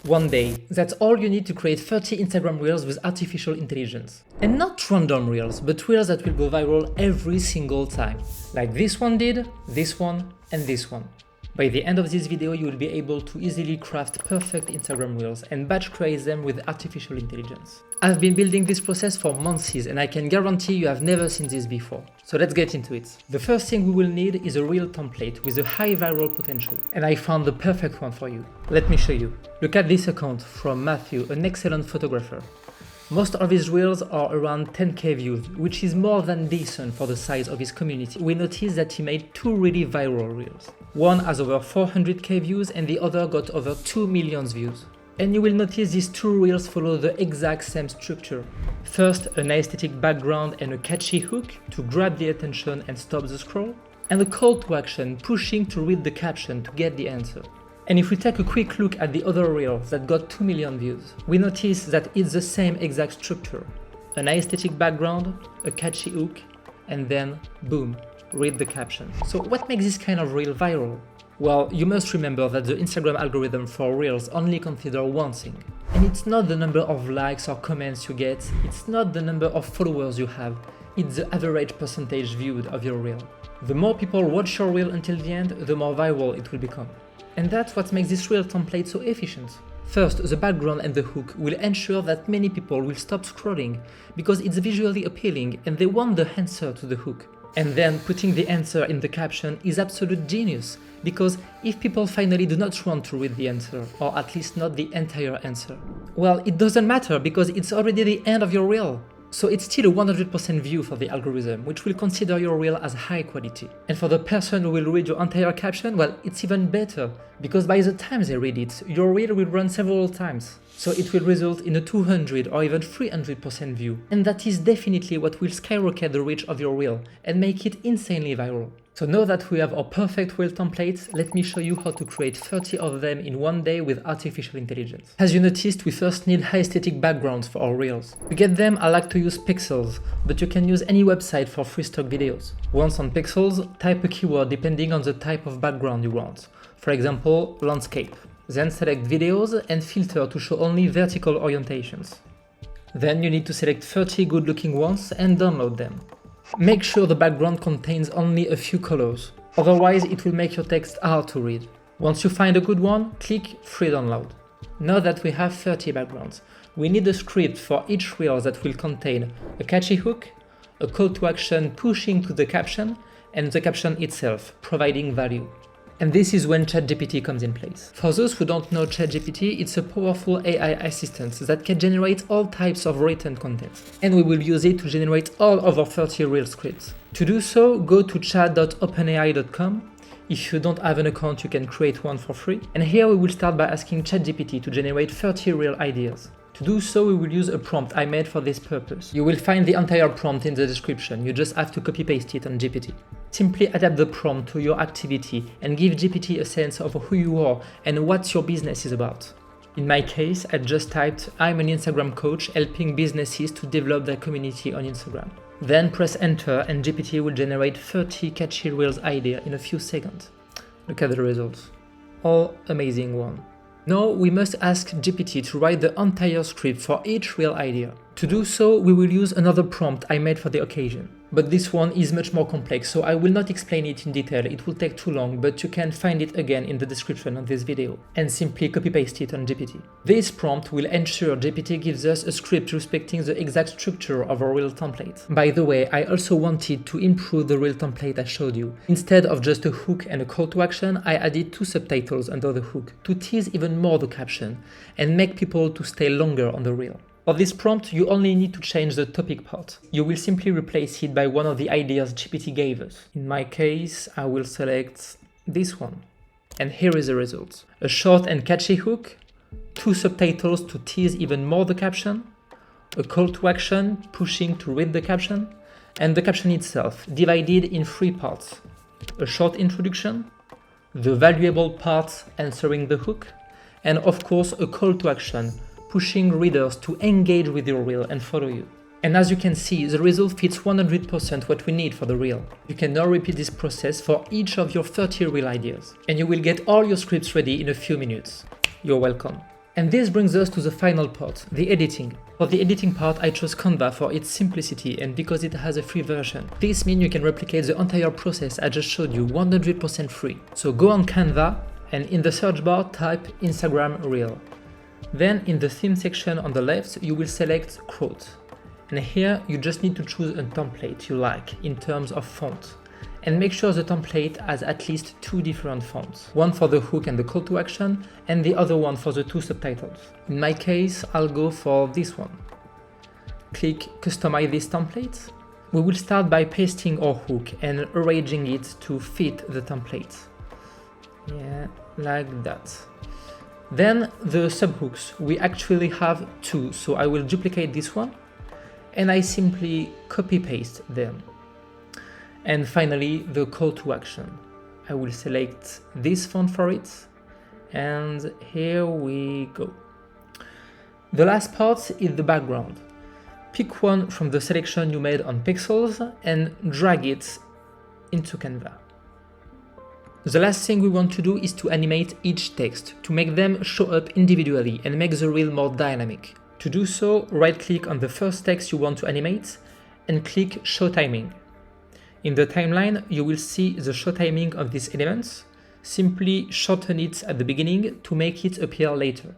One day, that's all you need to create 30 Instagram Reels with artificial intelligence. And not random Reels, but Reels that will go viral every single time. Like this one did, this one, and this one. By the end of this video, you will be able to easily craft perfect Instagram Reels and batch create them with artificial intelligence. I've been building this process for months and I can guarantee you have never seen this before. So let's get into it. The first thing we will need is a Reel template with a high viral potential. And I found the perfect one for you. Let me show you. Look at this account from Matthew, an excellent photographer. Most of his Reels are around 10k views, which is more than decent for the size of his community. We noticed that he made two really viral Reels. One has over 400k views and the other got over 2 million views. And you will notice these two Reels follow the exact same structure. First, an aesthetic background and a catchy hook to grab the attention and stop the scroll, and a call to action pushing to read the caption to get the answer. And if we take a quick look at the other Reel that got 2 million views, we notice that it's the same exact structure. An aesthetic background, a catchy hook, and then boom, read the caption. So what makes this kind of Reel viral? Well, you must remember that the Instagram algorithm for Reels only considers one thing. And it's not the number of likes or comments you get, it's not the number of followers you have, it's the average percentage viewed of your Reel. The more people watch your Reel until the end, the more viral it will become. And that's what makes this Reel template so efficient. First, the background and the hook will ensure that many people will stop scrolling because it's visually appealing and they want the answer to the hook. And then putting the answer in the caption is absolute genius, because if people finally do not want to read the answer, or at least not the entire answer, well, it doesn't matter because it's already the end of your Reel. So it's still a 100% view for the algorithm, which will consider your Reel as high quality. And for the person who will read your entire caption, well, it's even better, because by the time they read it, your Reel will run several times. So it will result in a 200 or even 300% view. And that is definitely what will skyrocket the reach of your Reel and make it insanely viral. So now that we have our perfect Reel templates, let me show you how to create 30 of them in one day with artificial intelligence. As you noticed, we first need high aesthetic backgrounds for our Reels. To get them, I like to use Pixels, but you can use any website for free stock videos. Once on Pixels, type a keyword depending on the type of background you want. For example, landscape. Then select videos and filter to show only vertical orientations. Then you need to select 30 good looking ones and download them. Make sure the background contains only a few colors, otherwise it will make your text hard to read. Once you find a good one, click Free Download. Now that we have 30 backgrounds, we need a script for each Reel that will contain a catchy hook, a call to action pushing to the caption, and the caption itself, providing value. And this is when ChatGPT comes in place. For those who don't know ChatGPT, it's a powerful AI assistant that can generate all types of written content. And we will use it to generate all of our 30 Reel scripts. To do so, go to chat.openai.com. If you don't have an account, you can create one for free. And here we will start by asking ChatGPT to generate 30 Reel ideas. To do so, we will use a prompt I made for this purpose. You will find the entire prompt in the description, you just have to copy-paste it on GPT. Simply adapt the prompt to your activity and give GPT a sense of who you are and what your business is about. In my case, I just typed, I'm an Instagram coach helping businesses to develop their community on Instagram. Then press enter and GPT will generate 30 catchy Reels ideas in a few seconds. Look at the results. All amazing one. Now we must ask GPT to write the entire script for each Reel idea. To do so, we will use another prompt I made for the occasion. But this one is much more complex, so I will not explain it in detail, it will take too long, but you can find it again in the description of this video, and simply copy-paste it on GPT. This prompt will ensure GPT gives us a script respecting the exact structure of our Reel template. By the way, I also wanted to improve the Reel template I showed you. Instead of just a hook and a call to action, I added 2 subtitles under the hook to tease even more the caption and make people to stay longer on the Reel. For this prompt, you only need to change the topic part. You will simply replace it by one of the ideas GPT gave us. In my case, I will select this one. And here is the result. A short and catchy hook, 2 subtitles to tease even more the caption, a call to action pushing to read the caption, and the caption itself divided in 3 parts. A short introduction, the valuable part answering the hook, and of course a call to action pushing readers to engage with your Reel and follow you. And as you can see, the result fits 100% what we need for the Reel. You can now repeat this process for each of your 30 Reel ideas, and you will get all your scripts ready in a few minutes. You're welcome. And this brings us to the final part, the editing. For the editing part, I chose Canva for its simplicity and because it has a free version. This means you can replicate the entire process I just showed you 100% free. So go on Canva and in the search bar type Instagram Reel. Then in the theme section on the left, you will select quote. And here you just need to choose a template you like in terms of font. And make sure the template has at least 2 different fonts. One for the hook and the call to action, and the other one for the 2 subtitles. In my case, I'll go for this one. Click Customize this template. We will start by pasting our hook and arranging it to fit the template. Yeah, like that. Then the subhooks. We actually have 2, so I will duplicate this one, and I simply copy-paste them. And finally, the call to action. I will select this font for it, and here we go. The last part is the background. Pick one from the selection you made on Pixels and drag it into Canva. The last thing we want to do is to animate each text to make them show up individually and make the reel more dynamic. To do so, right-click on the first text you want to animate and click Show Timing. In the timeline, you will see the show timing of these elements. Simply shorten it at the beginning to make it appear later.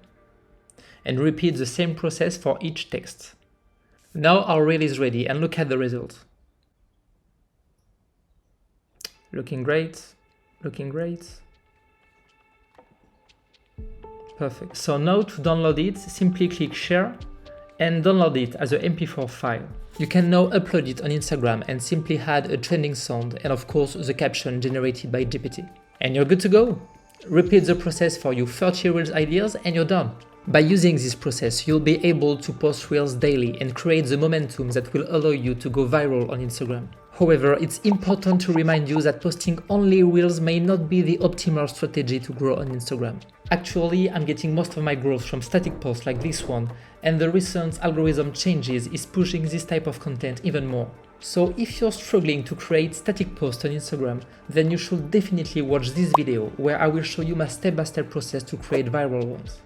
And repeat the same process for each text. Now our reel is ready and look at the result. Looking great, looking great. Perfect. So now to download it, simply click Share and download it as a MP4 file. You can now upload it on Instagram and simply add a trending sound and of course the caption generated by GPT. And you're good to go! Repeat the process for your 30 Reels ideas and you're done. By using this process, you'll be able to post Reels daily and create the momentum that will allow you to go viral on Instagram. However, it's important to remind you that posting only Reels may not be the optimal strategy to grow on Instagram. Actually, I'm getting most of my growth from static posts like this one, and the recent algorithm changes is pushing this type of content even more. So if you're struggling to create static posts on Instagram, then you should definitely watch this video where I will show you my step-by-step process to create viral ones.